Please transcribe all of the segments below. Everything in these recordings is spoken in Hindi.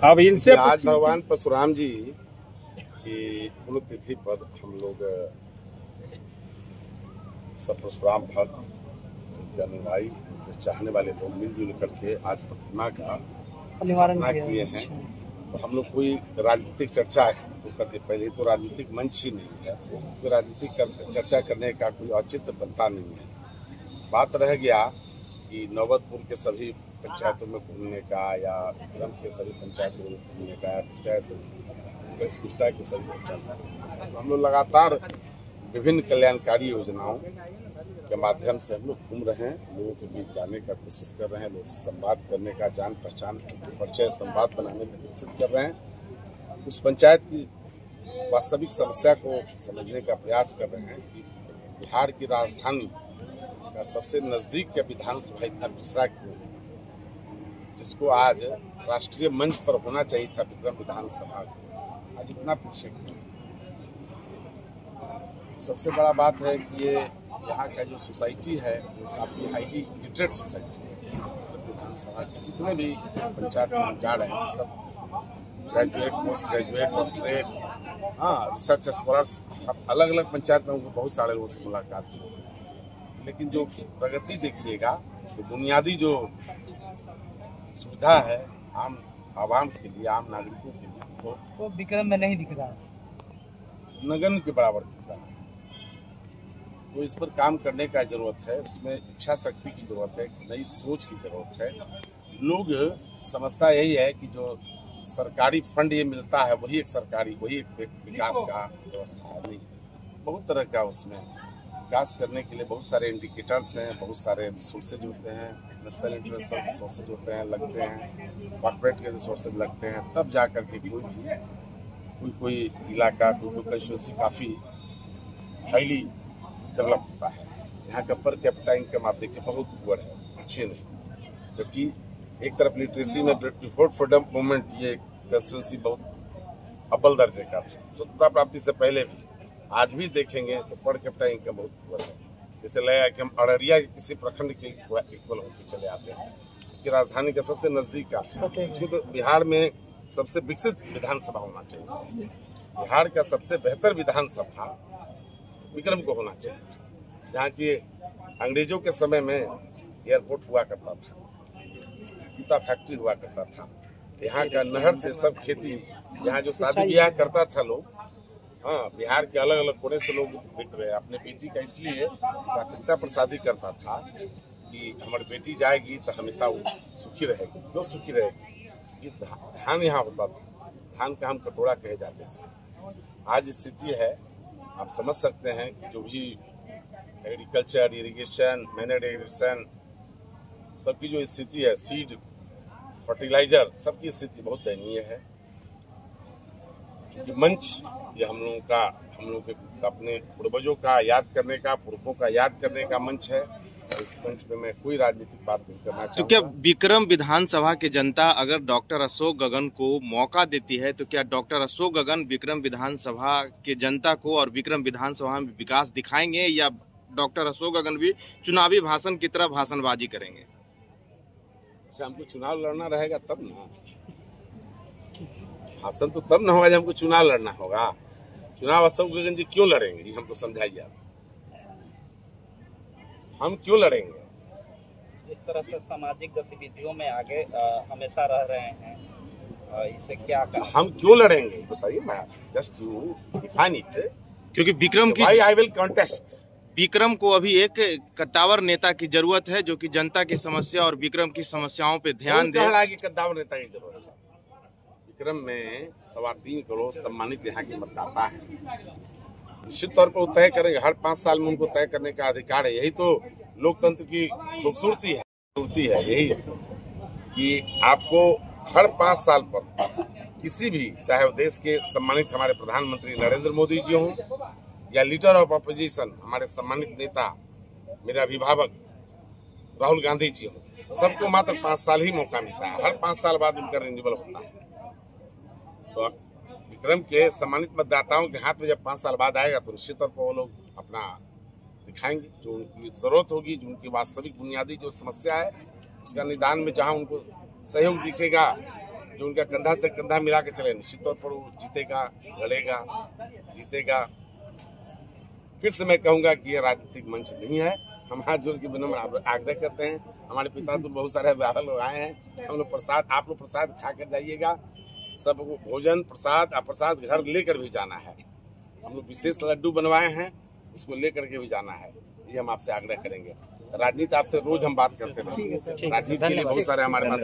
अब इनसे आज भगवान परशुराम जी की पुण्यतिथि पर हम लोग सब परशुराम भक्त, उनके अनुयायी, उनके चाहने वाले लोग मिलजुल करके आज प्रतिमा का स्थापना किए हैं। तो हम लोग कोई राजनीतिक चर्चा करके, पहले तो राजनीतिक मंच ही नहीं है, तो राजनीतिक चर्चा करने का कोई औचित्य बनता नहीं है। बात रह गया कि नौबतपुर के सभी पंचायतों में घूमने का, या विक्रम के सभी पंचायतों में घूमने का, कुष्टा के सभी पंचायतों में। तो हम लोग लगातार विभिन्न कल्याणकारी योजनाओं के माध्यम से हम लोग घूम रहे हैं, लोगों के बीच जाने का कोशिश कर रहे हैं, लोगों से संवाद करने का, जान पहचान परिचय संवाद बनाने की कोशिश कर रहे हैं। उस पंचायत की वास्तविक समस्या को समझने का प्रयास कर रहे हैं कि बिहार की राजधानी का सबसे नजदीक का विधानसभा इतना पिछड़ा क्यों है, जिसको आज राष्ट्रीय मंच पर होना चाहिए था विक्रम विधानसभा, आज इतना पीछे क्यों है। सबसे बड़ा बात है कि ये यहाँ का जो सोसाइटी है वो काफ़ी हाईली लिटरेट सोसाइटी है। विधानसभा के जितने भी पंचायत में हम जा रहे हैं सब graduate, post graduate, doctorate, research scholars, अलग अलग पंचायत में उनको बहुत सारे लोगों से मुलाकात की। लेकिन जो प्रगति देखिएगा, तो बुनियादी जो सुविधा है आम आवाम के लिए, आम नागरिकों के लिए, तो विक्रम में नहीं दिख रहा है, नगण्य के बराबर दिख रहा है। तो इस पर काम करने का जरूरत है, उसमें इच्छा शक्ति की जरूरत है, नई सोच की जरूरत है। लोग समझता यही है कि जो सरकारी फंड ये मिलता है वही एक सरकारी, वही एक विकास का व्यवस्था है। नहीं, बहुत तरह का उसमें विकास करने के लिए बहुत सारे इंडिकेटर्स हैं, बहुत सारे रिसोर्सेज होते हैं, नेशनल इंटरेस्ट रिसोर्सेज होते हैं, लगते हैं, कॉर्पोरेट के रिसोर्सेज लगते हैं, तब जा करके कोई इलाका, कोई कंस्टिट्यूंसी काफ़ी हाईली डेवलप होता है। यहाँ का पर कैपिटा इनकम आप देखिए बहुत पुअर है, अच्छी नहीं। जबकि एक तरफ लिटरेसी में बिफोर फ्रीडम मूवमेंट ये कंस्टिट्यूंसी बहुत अव्वल दर्जे का था, स्वतंत्रता प्राप्ति से पहले भी। आज भी देखेंगे तो पर कैपिटा इनकम बहुत पुअर है। जैसे लगेगा कि हम अररिया के किसी प्रखंड के इक्वल होकर चले आते हैं कि राजधानी का सबसे नजदीक का, इसको तो बिहार में सबसे विकसित विधानसभा होना चाहिए। बिहार का सबसे बेहतर विधानसभा विक्रम को होना चाहिए, जहाँ की अंग्रेजों के समय में एयरपोर्ट हुआ करता था, जूता फैक्ट्री हुआ करता था, यहाँ का नहर से सब खेती, यहाँ जो शादी ब्याह करता था लोग, बिहार के अलग अलग कोने से लोग देख रहे हैं अपने बेटी का, इसलिए प्राथमिकता पर शादी करता था कि हमारी बेटी जाएगी तो हमेशा वो सुखी रहेगी। क्यों सुखी रहेगी? धान यहाँ होता था, धान का हम कटोरा कहे जाते थे। आज स्थिति है, आप समझ सकते हैं कि जो भी एग्रीकल्चर, इरिगेशन, मैनेज इरिगेशन, सबकी जो स्थिति है, सीड, फर्टिलाइजर, सबकी स्थिति बहुत दयनीय है। क्योंकि मंच ये हम लोगों के अपने पूर्वजों का याद करने का, पुरखों का याद करने का मंच है। इस मंच पे मैं कोई राजनीतिक बात नहीं करना चाहूँगा। तो क्या विक्रम विधानसभा की जनता अगर डॉक्टर अशोक गगन को मौका देती है, तो क्या डॉक्टर अशोक गगन विक्रम विधानसभा की जनता को और विक्रम विधानसभा में विकास दिखाएंगे, या डॉक्टर अशोक गगन भी चुनावी भाषण की तरह भाषणबाजी करेंगे? हमको चुनाव लड़ना रहेगा तब ना, भाषण तो तब ना होगा जब हमको चुनाव लड़ना होगा। चुनाव अशोक गगन जी क्यों लड़ेंगे, हमको समझाइए आप। हम क्यों लड़ेंगे? इस तरह से सामाजिक गतिविधियों में आगे हमेशा रह रहे हैं, इससे क्या कर... हम क्यों लड़ेंगे बताइए, मैं जस्ट यू डिफाइन इट। क्योंकि विक्रम की आई विल कॉन्टेस्ट। विक्रम को अभी एक कद्दावर नेता की जरूरत है, जो कि जनता की समस्या और विक्रम की समस्याओं पे ध्यान दे। कद्दावर नेता की जरूरत है? विक्रम में 3.25 करोड़ सम्मानित यहाँ के मतदाता है। निश्चित तौर पर वो तय करेंगे, हर 5 साल में उनको तय करने का अधिकार है। यही तो लोकतंत्र की खूबसूरती है, यही कि आपको हर 5 साल पर किसी भी, चाहे वो देश के सम्मानित हमारे प्रधानमंत्री नरेंद्र मोदी जी हों, या लीडर ऑफ अपोजिशन हमारे सम्मानित नेता, मेरे अभिभावक राहुल गांधी जी हों, सबको मात्र 5 साल ही मौका मिलता है। हर 5 साल बाद उनका रिन्यूअल होता है। तो विक्रम के सम्मानित मतदाताओं के हाथ में जब 5 साल बाद आएगा, तो निश्चित तौर पर वो लोग अपना दिखाएंगे, जो उनकी जरूरत होगी, जो उनकी वास्तविक बुनियादी जो समस्या है उसका निदान में जहां उनको सहयोग दिखेगा, जो उनका कंधा से कंधा मिला के चले, निश्चित तौर पर वो जीतेगा, लड़ेगा, जीतेगा। फिर से मैं कहूंगा कि ये राजनीतिक मंच नहीं है। हम हाथ जोड़ के विनम्र आग्रह करते हैं। हमारे पिता तो बहुत सारे लोग आए हैं, हम लोग प्रसाद, आप लोग प्रसाद खा कर जाइएगा। सब भोजन प्रसाद घर लेकर भी जाना है। हम लोग विशेष लड्डू बनवाए हैं, उसको लेकर के भी जाना है। ये हम आपसे आग्रह करेंगे। राजनीति आपसे रोज हम बात करते हैं, राजनीति के लिए बहुत सारे हमारे पास।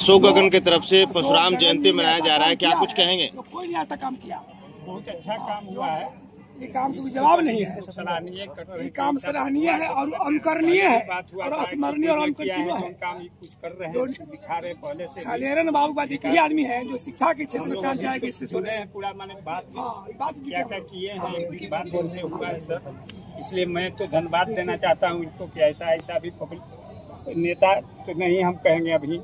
अशोक गगन की तरफ से परशुराम जयंती मनाया जा रहा है, क्या कुछ कहेंगे? कोई नहीं आज तक काम किया, बहुत अच्छा काम हुआ है। ये काम का जवाब नहीं है। ये काम सराहनीय है और अनुकरणीय है और स्मरणीय और अनुकरणीय है। काम कुछ कर रहे हैं, दिखा रहे पहले से। खालेरन बाबू का एक ही आदमी है जो शिक्षा के क्षेत्र में क्रांति आएगी, इससे सुने हैं पूरा, मैंने बात क्या क्या किए हैं, एक दिन बात उनसे हुआ है सर। इसलिए मैं तो धन्यवाद देना चाहता हूँ इनको कि ऐसा भी पब्लिक नेता तो नहीं हम कहेंगे, अभी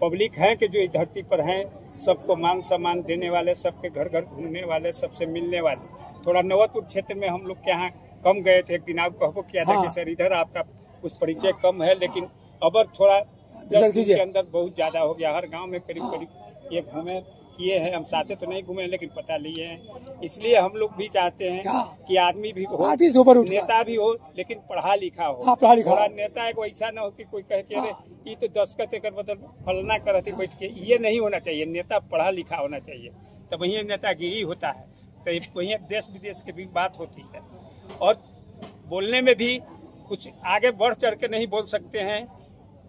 पब्लिक है कि जो इस धरती पर हैं, सबको मान सम्मान देने वाले, सबके घर घर घूमने वाले, सबसे मिलने वाले। थोड़ा नवतपुर क्षेत्र में हम लोग के यहाँ कम गए थे, एक दिन आपको कहबो किया था कि सर इधर आपका कुछ परिचय कम है, लेकिन अब थोड़ा के अंदर बहुत ज्यादा हो गया। हर गांव में करीब करीब ये घूमे किए हैं, हम साथे तो नहीं घूमे लेकिन पता लिए हैं। इसलिए हम लोग भी चाहते हैं कि आदमी भी हो, नेता भी हो, लेकिन पढ़ा लिखा हो। थोड़ा नेता एक वैसा न हो कि कोई कहे कि अरे ये तो दस्खत एक बदल फलना करते बैठ के, ये नहीं होना चाहिए। नेता पढ़ा लिखा होना चाहिए, तब वही नेतागिरी होता है, तो वही देश विदेश की भी बात होती है। और बोलने में भी कुछ आगे बढ़ चढ़ के नहीं बोल सकते हैं।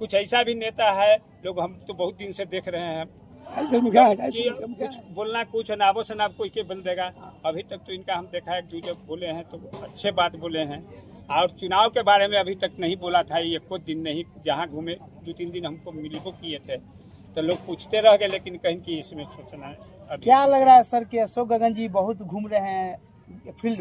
कुछ ऐसा भी नेता है, लोग हम तो बहुत दिन से देख रहे हैं कुछ बोलना, कुछ अनाबो शनाब कोई के बोल देगा। अभी तक तो इनका हम देखा है, जब बोले हैं तो अच्छे बात बोले हैं। और चुनाव के बारे में अभी तक नहीं बोला था, ये कुछ दिन नहीं, जहाँ घूमे 2-3 दिन हमको मिलबो किए थे तो लोग पूछते रह गए, लेकिन कहीं की इसमें सोचना है। क्या लग रहा है सर कि अशोक गगन जी बहुत घूम रहे हैं फील्ड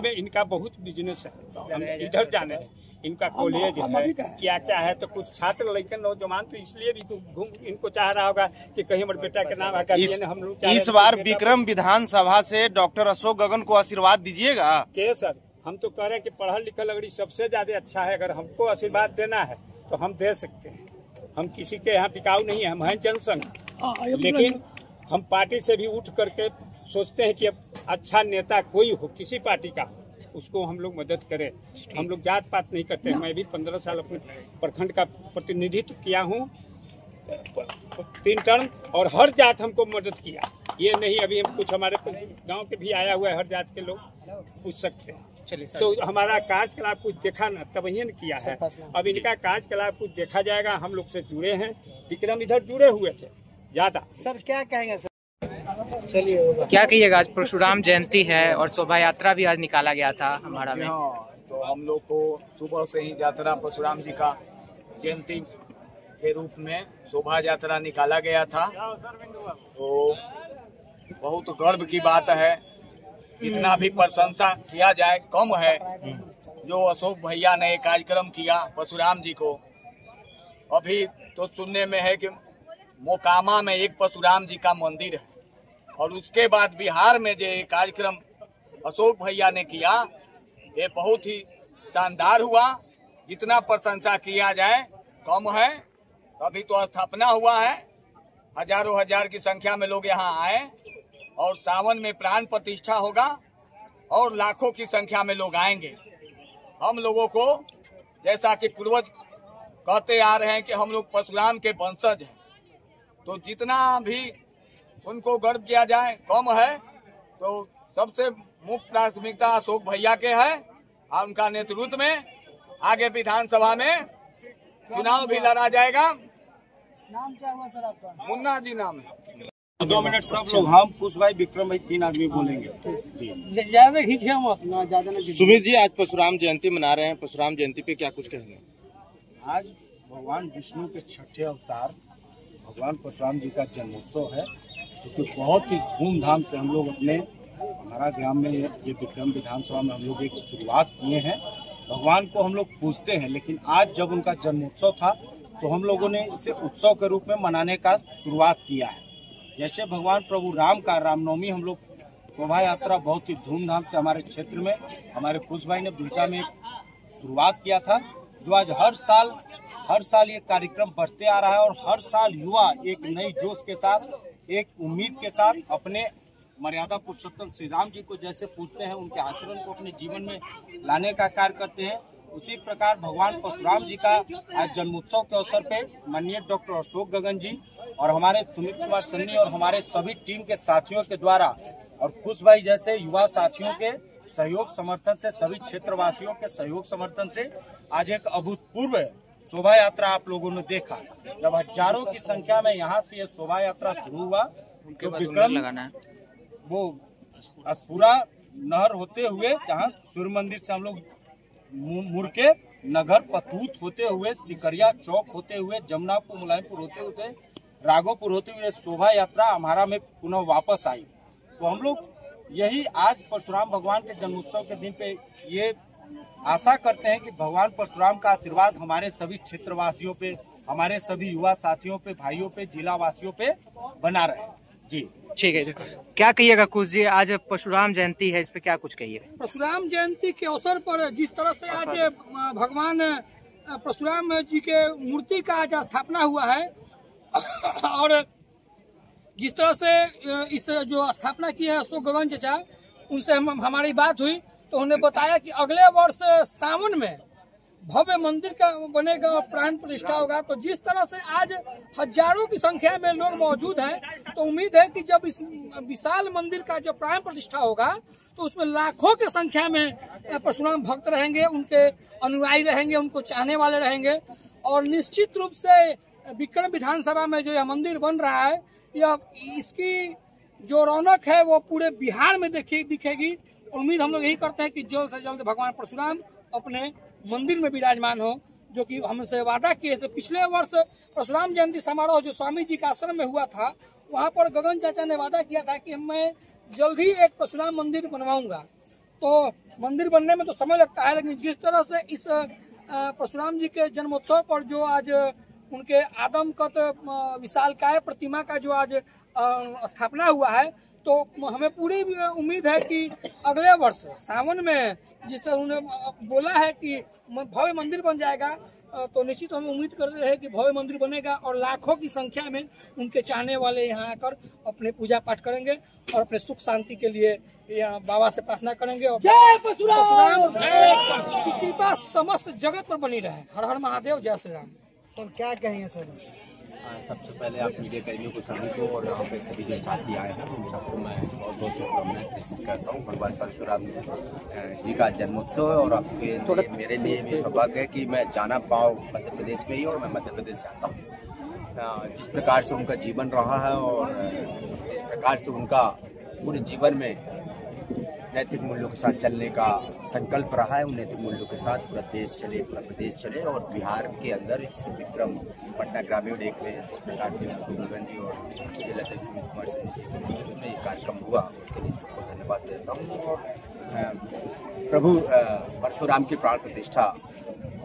में इनका बहुत बिजनेस है, हम इधर जाने हैं, इनका कॉलेज है, क्या क्या है, तो कुछ छात्र लेकिन नौजवान तो इसलिए भी घूम इनको चाह रहा होगा कि कहीं हमारे बेटा के नाम हम लोग इस बार विक्रम विधानसभा से डॉक्टर अशोक गगन को आशीर्वाद दीजिएगा। के सर हम तो कह रहे हैं कि पढ़ा लिखा लगड़ी सबसे ज्यादा अच्छा है। अगर हमको आशीर्वाद देना है तो हम दे सकते हैं। हम किसी के यहाँ टिकाऊ नहीं है, हम हैं जनसंघ, लेकिन हम पार्टी से भी उठ करके सोचते हैं कि अब अच्छा नेता कोई हो, किसी पार्टी का, उसको हम लोग मदद करें। हम लोग जात पात नहीं करते हैं। मैं भी 15 साल अपने प्रखंड का प्रतिनिधित्व किया हूँ, 3 टर्म, और हर जात हमको मदद किया। ये नहीं अभी हम कुछ हमारे गांव के भी आया हुआ है, हर जात के लोग पूछ सकते हैं। तो हमारा कार्यकलाप कुछ देखा न, तब ही किया है। अब इनका कार्यकलाप कुछ देखा जाएगा। हम लोग से जुड़े हैं, विक्रम इधर जुड़े हुए थे ज्यादा। सर क्या कहेंगे सर? चलिए क्या कहिएगा, आज परशुराम जयंती है और शोभा यात्रा भी आज निकाला गया था हमारा में। तो हम लोग को सुबह से ही यात्रा परशुराम जी का जयंती के रूप में शोभा यात्रा निकाला गया था। तो बहुत गर्व की बात है, जितना भी प्रशंसा किया जाए कम है। जो अशोक भैया ने एक कार्यक्रम किया परशुराम जी को, अभी तो सुनने में है कि मोकामा में एक परशुराम जी का मंदिर है, और उसके बाद बिहार में जो कार्यक्रम अशोक भैया ने किया, ये बहुत ही शानदार हुआ। जितना प्रशंसा किया जाए कम है। अभी तो स्थापना हुआ है, हजारों हजार की संख्या में लोग यहाँ आए, और सावन में प्राण प्रतिष्ठा होगा और लाखों की संख्या में लोग आएंगे। हम लोगों को जैसा कि पूर्वज कहते आ रहे हैं कि हम लोग परशुराम के वंशज हैं, तो जितना भी उनको गर्व किया जाए कम है। तो सबसे मुख्य प्राथमिकता अशोक भैया के है, और उनका नेतृत्व में आगे विधानसभा में चुनाव भी लड़ा जाएगा। नाम क्या हुआ सर आपका? मुन्ना जी नाम है। 2 मिनट सब लोग, हम कुछ भाई विक्रम भाई 3 आदमी बोलेंगे। ज्यादा खींचिए हम अपना, ज्यादा नहीं। सुमित जी, आज परशुराम जयंती मना रहे हैं, परशुराम जयंती पे क्या कुछ कहेंगे? आज भगवान विष्णु के 6ठे अवतार भगवान परशुराम जी का जन्मोत्सव है, क्योंकि तो बहुत ही धूमधाम से हम लोग हमारा ग्राम में ये विक्रम विधानसभा में हम लोग एक शुरुआत किए हैं। भगवान को हम लोग पूजते हैं, लेकिन आज जब उनका जन्मोत्सव था तो हम लोगों ने इसे उत्सव के रूप में मनाने का शुरुआत किया है। जैसे भगवान प्रभु राम का रामनवमी हम लोग शोभा यात्रा बहुत ही धूमधाम से हमारे क्षेत्र में हमारे कुश भाई ने बिहटा में शुरुआत किया था, जो आज हर साल हर साल ये कार्यक्रम बढ़ते आ रहा है और हर साल युवा एक नई जोश के साथ, एक उम्मीद के साथ अपने मर्यादा पुरुषोत्तम श्री राम जी को जैसे पूजते हैं, उनके आचरण को अपने जीवन में लाने का कार्य करते हैं। उसी प्रकार भगवान परशुराम जी का आज जन्मोत्सव के अवसर पे माननीय डॉक्टर अशोक गगन जी और हमारे सुमित कुमार सन्नी और हमारे सभी टीम के साथियों के द्वारा और खुश भाई जैसे युवा साथियों के सहयोग समर्थन से, सभी क्षेत्रवासियों के सहयोग समर्थन से आज एक अभूतपूर्व शोभा यात्रा आप लोगों ने देखा। जब हजारों की संख्या में यहाँ से ये शोभा यात्रा शुरू हुआ तो विक्रम वो अस्पुरा नहर होते हुए, जहाँ सूर्य मंदिर से हम लोग मुड़ के नगर पतूत होते हुए, सिकरिया चौक होते हुए, जमुनापुर मुलायमपुर होते हुए, राघोपुर होते हुए शोभा यात्रा हमारा में पुनः वापस आई। तो हम लोग यही आज परशुराम भगवान के जन्मोत्सव के दिन पे ये आशा करते हैं कि भगवान परशुराम का आशीर्वाद हमारे सभी क्षेत्रवासियों पे, हमारे सभी युवा साथियों पे, भाइयों पे, जिला वासियों पे बना रहे जी। ठीक है, क्या कहिएगा कुछ जी, आज परशुराम जयंती है, इस पे क्या कुछ कहिए? परशुराम जयंती के अवसर पर जिस तरह से आज भगवान परशुराम जी के मूर्ति का आज स्थापना हुआ है और जिस तरह से इस जो स्थापना की है अशोक गगन चाचा, उनसे हमारी बात हुई तो उन्होंने बताया कि अगले वर्ष सावन में भव्य मंदिर का बनेगा और प्राण प्रतिष्ठा होगा। तो जिस तरह से आज हजारों की संख्या में लोग मौजूद हैं, तो उम्मीद है कि जब इस विशाल मंदिर का जब प्राण प्रतिष्ठा होगा तो उसमें लाखों की संख्या में परशुराम भक्त रहेंगे, उनके अनुयायी रहेंगे, उनको चाहने वाले रहेंगे। और निश्चित रूप से विक्रम विधानसभा में जो यह मंदिर बन रहा है, यह इसकी जो रौनक है वो पूरे बिहार में दिखेगी। उम्मीद हम लोग यही करते हैं कि जल्द से जल्द भगवान परशुराम अपने मंदिर में विराजमान हो, जो कि हमसे वादा किए थे। पिछले वर्ष परशुराम जयंती समारोह जो स्वामी जी का आश्रम में हुआ था, वहां पर गगन चाचा ने वादा किया था कि मैं जल्द ही एक परशुराम मंदिर बनवाऊंगा। तो मंदिर बनने में तो समय लगता है, लेकिन जिस तरह से इस परशुराम जी के जन्मोत्सव पर जो आज उनके आदमकद विशालकाय प्रतिमा का जो आज स्थापना हुआ है, तो हमें पूरी उम्मीद है कि अगले वर्ष सावन में जिस तरह उन्होंने बोला है कि भव्य मंदिर बन जाएगा, तो निश्चित हम उम्मीद करते हैं कि भव्य मंदिर बनेगा और लाखों की संख्या में उनके चाहने वाले यहाँ आकर अपने पूजा पाठ करेंगे और अपने सुख शांति के लिए बाबा से प्रार्थना करेंगे। और जय परशुराम की कृपा समस्त जगत पर बनी रहे। हर हर महादेव, जय श्री राम। सर क्या कहेंगे सर? सबसे पहले आप मीडिया कर्मियों को सभी को और यहाँ पे सभी जो साथी आए हैं उन सबको मैं बहुत बहुत शुभकामनाएं प्रेषित करता हूँ। भगवान परशुराम जी का जन्मोत्सव है और आपके मेरे लिए भी सौभाग्य है कि मैं जाना पाऊँ मध्य प्रदेश में ही, और मैं मध्य प्रदेश से आता हूँ। जिस प्रकार से उनका जीवन रहा है और जिस प्रकार से उनका पूरे जीवन में नैतिक मूल्यों के साथ चलने का संकल्प रहा है, उन नैतिक मूल्यों के साथ पूरा देश चले, पूरा प्रदेश चले। और बिहार के अंदर इस विक्रम पटना ग्रामीण एक में जिस प्रकार से गगन जी और जिला अध्यक्ष सुमित कुमार सन्नी में कार्यक्रम हुआ, उसके लिए बहुत धन्यवाद देता हूँ। और प्रभु परशुराम की प्राण प्रतिष्ठा,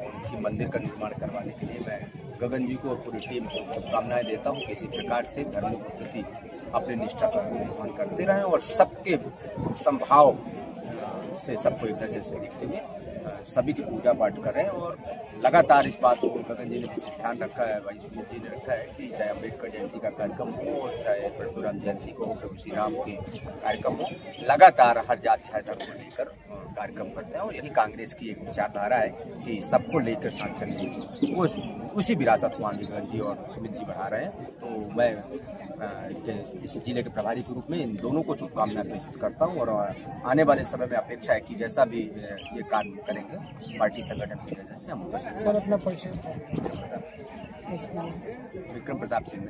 उनकी मंदिर का निर्माण करवाने के लिए मैं गगन जी को और पूरी टीम को शुभकामनाएं देता हूँ। किसी प्रकार से धर्म के प्रति अपनी निष्ठा का निर्माण करते रहें और सबके संभाव से सबको एक नजर से देखते हुए सभी की पूजा पाठ करें। और लगातार इस बात को गगन जी ने ध्यान रखा है, भाई सुमित जी ने रखा है कि चाहे अम्बेडकर जयंती का कार्यक्रम हो और चाहे परशुराम जयंती को, प्रभु श्री राम के कार्यक्रम हो, लगातार हर जाति हर धर्म को लेकर कार्यक्रम करते हैं। और यही कांग्रेस की एक विचारधारा है कि सबको लेकर साथ चलने, वो उसी विरासत को आगे गगन जी और सुमित जी बढ़ा रहे हैं। तो मैं इस जिले के प्रभारी के रूप में इन दोनों को शुभकामनाएं प्रेषित करता हूँ। और आने वाले समय में अपेक्षा है कि जैसा भी ये कार्य करेंगे पार्टी संगठन की वजह से हम। सर अपना परिचय। विक्रम प्रताप सिंह।